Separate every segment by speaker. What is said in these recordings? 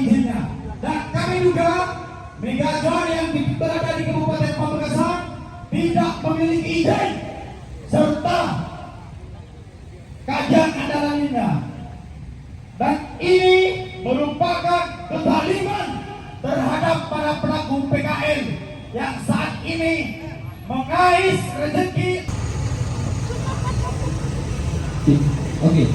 Speaker 1: izinnya. Dan kami juga Megajoin yang berada di Kabupaten Pamekasan tidak memiliki izin serta kajian andalannya. Dan ini merupakan kezaliman terhadap para pelaku PKL yang saat ini mengais rezeki.
Speaker 2: Oke,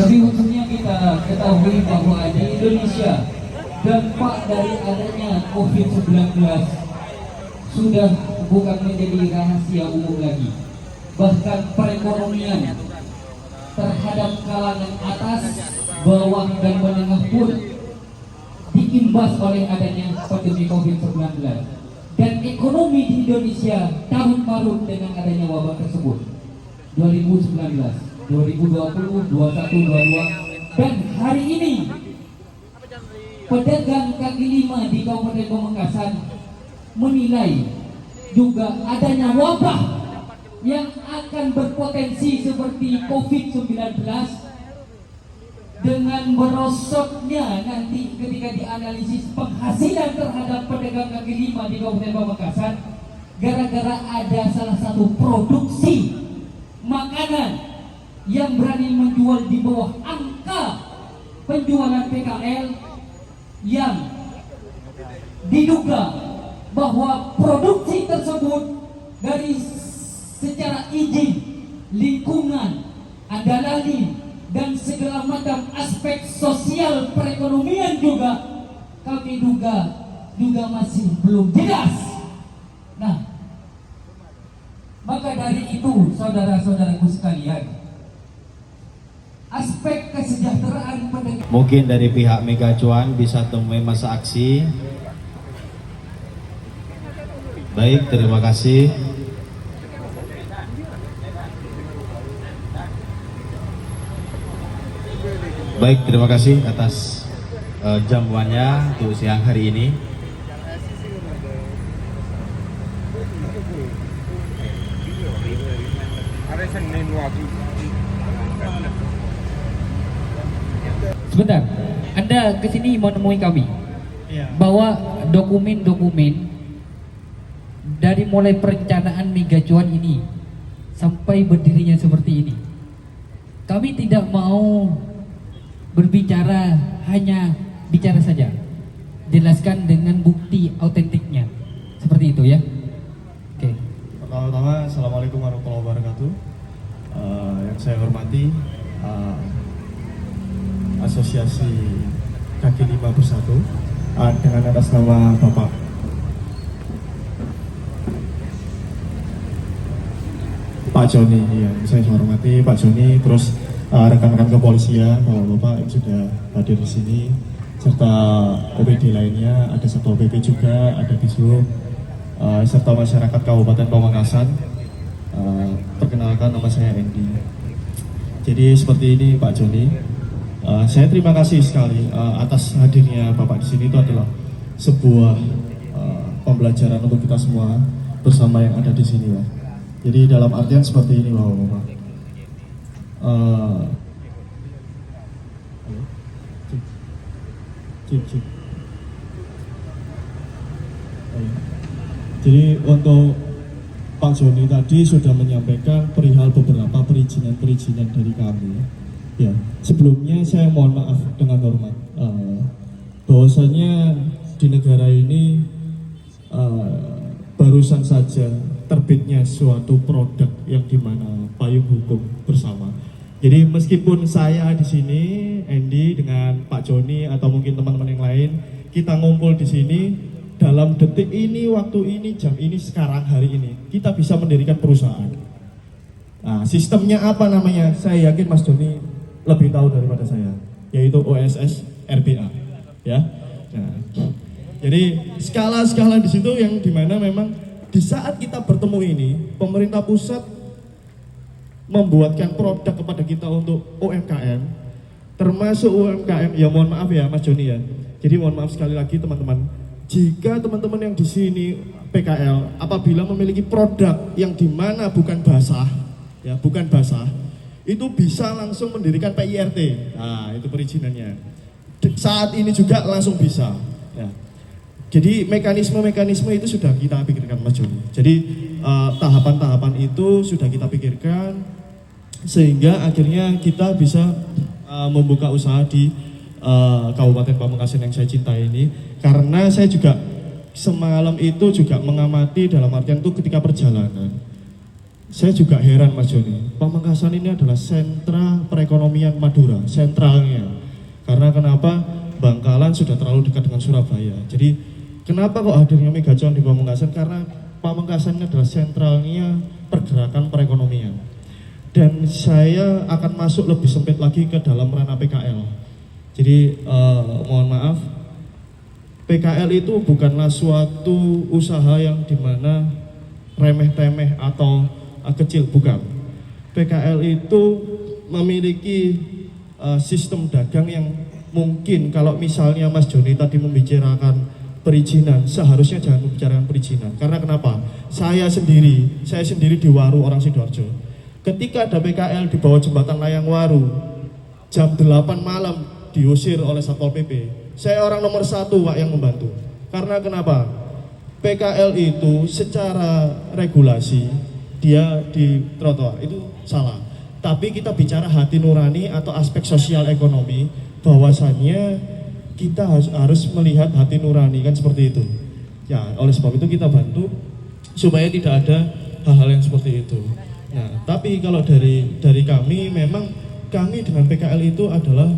Speaker 2: lebih khususnya kita ketahui bahwa di Indonesia dampak dari adanya COVID-19 sudah bukan menjadi rahasia umum lagi. Bahkan perekonomian terhadap kalangan atas, bawah dan menengah pun diimbas oleh adanya pandemi COVID-19. Dan ekonomi di Indonesia tarut-marut dengan adanya wabah tersebut. 2019, 2020, 21, 22, dan hari ini pedagang kaki lima di Kabupaten Pamekasan menilai juga adanya wabah yang akan berpotensi seperti COVID-19 dengan merosotnya nanti ketika dianalisis penghasilan terhadap pedagang kaki lima di Kabupaten Pamekasan gara-gara ada salah satu produksi makanan yang berani menjual di bawah angka penjualan PKL yang diduga bahwa produksi tersebut dari secara izin, lingkungan, andalali, dan segala macam aspek sosial perekonomian juga kami juga masih belum jelas. Nah, maka dari itu saudara-saudaraku sekalian, aspek kesejahteraan pedagang.
Speaker 3: Mungkin dari pihak Megajoin bisa temui masa aksi. Baik, terima kasih. Baik, terima kasih atas jamuannya untuk siang hari ini.
Speaker 2: Sebentar, Anda kesini mau nemui kami bahwa dokumen-dokumen dari mulai perencanaan Megajoin ini sampai berdirinya seperti ini, kami tidak mau berbicara hanya bicara saja, jelaskan dengan bukti autentiknya, seperti itu ya. Oke.
Speaker 4: Pertama-tama, Assalamualaikum warahmatullahi wabarakatuh. Yang saya hormati Asosiasi Kaki Lima Bersatu dengan atas nama Bapak Pak Joni, yang saya hormati Pak Joni, terus rekan-rekan kepolisian, Bapak yang sudah hadir di sini, serta OPD lainnya, ada Satpol PP juga, ada Disub, serta masyarakat Kabupaten Pamekasan. Perkenalkan, nama saya Andy. Jadi seperti ini Pak Joni, saya terima kasih sekali atas hadirnya Bapak di sini. Itu adalah sebuah pembelajaran untuk kita semua bersama yang ada di sini, Pak. Jadi dalam artian seperti ini, Bapak. Jadi untuk Pak Joni tadi sudah menyampaikan perihal beberapa perizinan dari kami. Ya, sebelumnya saya mohon maaf dengan hormat bahwasanya di negara ini barusan saja terbitnya suatu produk yang dimana payung hukum bersama. Jadi meskipun saya di sini, Andy dengan Pak Joni atau mungkin teman-teman yang lain, kita ngumpul di sini dalam detik ini, waktu ini, jam ini, sekarang, hari ini, kita bisa mendirikan perusahaan. Nah, sistemnya apa namanya? Saya yakin Mas Joni lebih tahu daripada saya, yaitu OSS RBA. Ya. Nah, jadi skala-skala di situ yang dimana memang di saat kita bertemu ini, pemerintah pusat membuatkan produk kepada kita untuk UMKM, termasuk UMKM. Ya mohon maaf ya Mas Joni ya. Jadi mohon maaf sekali lagi teman-teman, jika teman-teman yang di sini PKL apabila memiliki produk yang dimana bukan basah, ya bukan basah, itu bisa langsung mendirikan PIRT. Nah itu perizinannya. saat ini juga langsung bisa. Ya. Jadi mekanisme-mekanisme itu sudah kita pikirkan Mas Joni. Jadi tahapan-tahapan itu sudah kita pikirkan sehingga akhirnya kita bisa membuka usaha di Kabupaten Pamekasan yang saya cintai ini. Karena saya juga semalam itu juga mengamati dalam artian itu ketika perjalanan. Saya juga heran Mas Joni, Pamekasan ini adalah sentra perekonomian Madura, sentralnya. Karena kenapa? Bangkalan sudah terlalu dekat dengan Surabaya. Jadi kenapa kok hadirnya Megacuan di Pamekasan? Karena Pamekasan ini adalah sentralnya pergerakan perekonomian. Dan saya akan masuk lebih sempit lagi ke dalam ranah PKL. Jadi mohon maaf, PKL itu bukanlah suatu usaha yang dimana remeh-temeh atau kecil, bukan. PKL itu memiliki sistem dagang yang mungkin kalau misalnya Mas Joni tadi membicarakan perizinan, seharusnya jangan membicarakan perizinan. Karena kenapa? Saya sendiri di Waru orang Sidoarjo. Ketika ada PKL di bawah jembatan Layang Waru, jam 8 malam diusir oleh Satpol PP. Saya orang nomor 1 Pak yang membantu. Karena kenapa? PKL itu secara regulasi dia di trotoar itu salah. Tapi kita bicara hati nurani atau aspek sosial ekonomi, bahwasannya kita harus melihat hati nurani kan seperti itu. Ya, oleh sebab itu kita bantu supaya tidak ada hal-hal yang seperti itu. Nah, tapi kalau dari kami memang kami dengan PKL itu adalah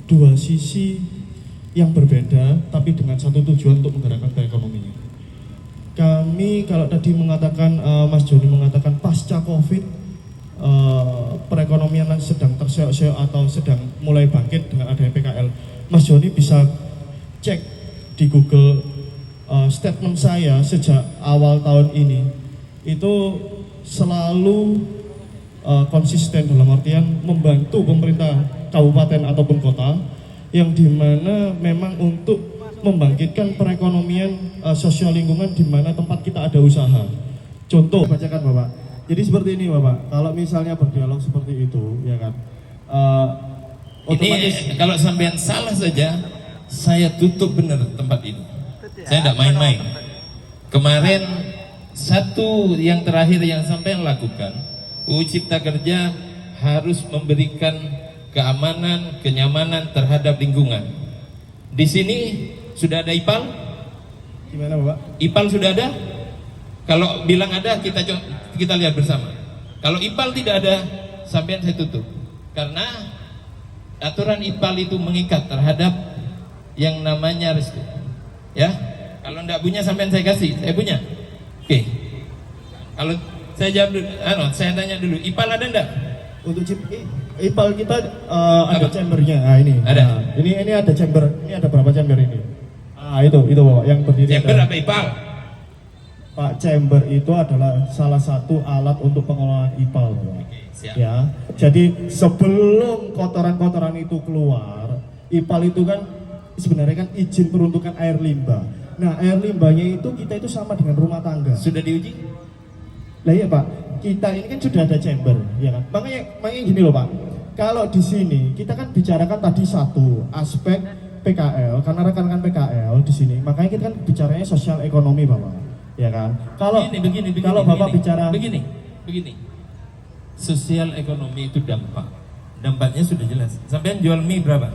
Speaker 4: dua sisi yang berbeda tapi dengan satu tujuan untuk menggerakkan perekonomian. Kami kalau tadi mengatakan Mas Joni mengatakan pasca Covid perekonomian sedang terseok-seok atau sedang mulai bangkit dengan adanya PKL. Mas Joni bisa cek di Google statement saya sejak awal tahun ini itu selalu konsisten dalam artian membantu pemerintah kabupaten ataupun kota yang dimana memang untuk membangkitkan perekonomian sosial lingkungan di mana tempat kita ada usaha. Contoh, bacakan Bapak. Jadi seperti ini Bapak, kalau misalnya berdialog seperti itu, ya kan, otomatis
Speaker 5: ini kalau sampean salah saja, saya tutup benar tempat ini. Saya tidak main-main. Kemarin satu yang terakhir yang sampean lakukan, UU Cipta Kerja harus memberikan keamanan, kenyamanan terhadap lingkungan. Di sini sudah ada IPAL?
Speaker 4: gimana Bapak?
Speaker 5: IPAL sudah ada? Kalau bilang ada, kita lihat bersama. Kalau IPAL tidak ada, sampean saya tutup. Karena aturan IPAL itu mengikat terhadap yang namanya restu. Ya, kalau enggak punya sampean saya kasih, saya punya. Oke. Kalau saya jawab dulu, saya tanya dulu, IPAL ada enggak?
Speaker 4: Untuk IPAL kita ada chambernya. Nah ini.
Speaker 5: Ada.
Speaker 4: Nah, ini ada chamber. Ini ada berapa chamber ini? Ah itu Bapak yang berdiri.
Speaker 5: Chamber
Speaker 4: ada.
Speaker 5: apa IPAL?
Speaker 4: Pak, chamber itu adalah salah satu alat untuk pengelolaan IPAL, Bapak.
Speaker 5: Siap.
Speaker 4: Ya. Jadi sebelum kotoran-kotoran itu keluar, IPAL itu kan sebenarnya kan izin peruntukan air limbah. Nah, air limbahnya itu kita itu sama dengan rumah tangga.
Speaker 5: Sudah diuji?
Speaker 4: Lah iya Pak, kita ini kan sudah ada chamber, ya kan. Makanya gini loh Pak. Kalau di sini kita kan bicarakan tadi satu aspek PKL, karena rekan-rekan PKL di sini, makanya kita kan bicaranya sosial ekonomi Bapak, ya kan. Kalau
Speaker 5: begini,
Speaker 4: kalau Bapak bicara
Speaker 5: begini. Sosial ekonomi itu dampak. Dampaknya sudah jelas. Sampean jual mie berapa?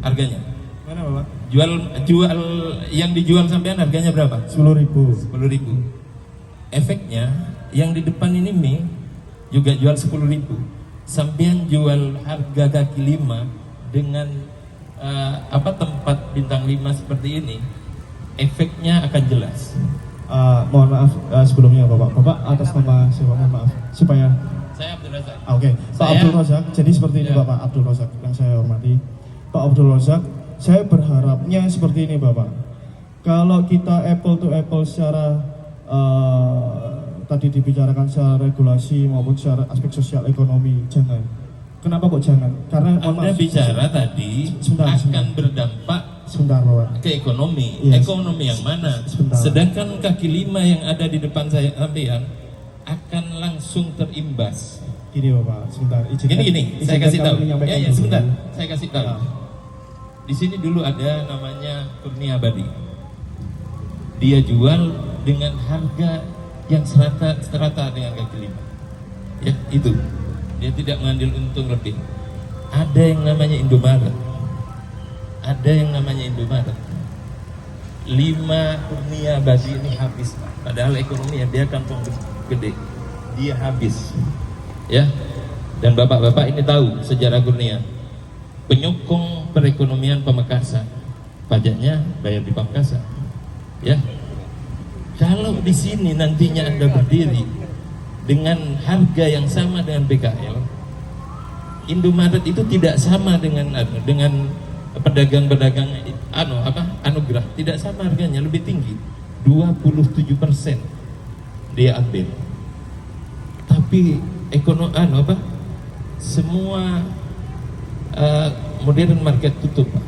Speaker 5: Harganya?
Speaker 4: mana Bapak?
Speaker 5: Jual yang dijual sampean harganya berapa?
Speaker 4: 10.000.
Speaker 5: 10.000. Efeknya yang di depan ini mie juga jual 10.000. Sampean jual harga kaki 5 dengan tempat bintang 5 seperti ini, efeknya akan jelas.
Speaker 4: Mohon maaf sebelumnya Bapak atas nama siapa mohon maaf supaya
Speaker 5: Saya Abdul Razak.
Speaker 4: Oke. Pak Abdul Razak. Jadi seperti ini Bapak Abdul Razak yang saya hormati. Pak Abdul Razak, saya berharapnya seperti ini Bapak. Kalau kita apple to apple secara tadi dibicarakan secara regulasi maupun secara aspek sosial ekonomi, jangan. Kenapa kok jangan? Karena
Speaker 5: Anda bicara tadi akan berdampak
Speaker 4: sebentar Bapak.
Speaker 5: ke ekonomi.
Speaker 4: Yes.
Speaker 5: Ekonomi yang mana?
Speaker 4: Sebentar.
Speaker 5: Sedangkan kaki 5 yang ada di depan saya sampean akan langsung terimbas.
Speaker 4: Gini Bapak, sebentar.
Speaker 5: Gini, saya kasih tahu. Ya, sebentar. Saya kasih tahu.
Speaker 4: Ya.
Speaker 5: Di sini dulu ada namanya Kurnia Abadi. Dia jual dengan harga yang serata dengan kaki lima. Ya, itu. Dia tidak mengambil untung lebih. Ada yang namanya Indomaret. Ada yang namanya Indomaret. 5 Kurnia Abadi ini habis. Padahal ekonomi dia kantong gede. Dia habis. Ya. Dan bapak-bapak ini tahu sejarah Kurnia. Penyokong perekonomian Pamekasan, pajaknya bayar di Pamekasan, ya. Kalau di sini nantinya Anda berdiri dengan harga yang sama dengan PKL, Indomaret itu tidak sama dengan pedagang-pedagang anugerah, tidak sama harganya, lebih tinggi, 27% dia ambil. Tapi semua modern market tutup, Pak.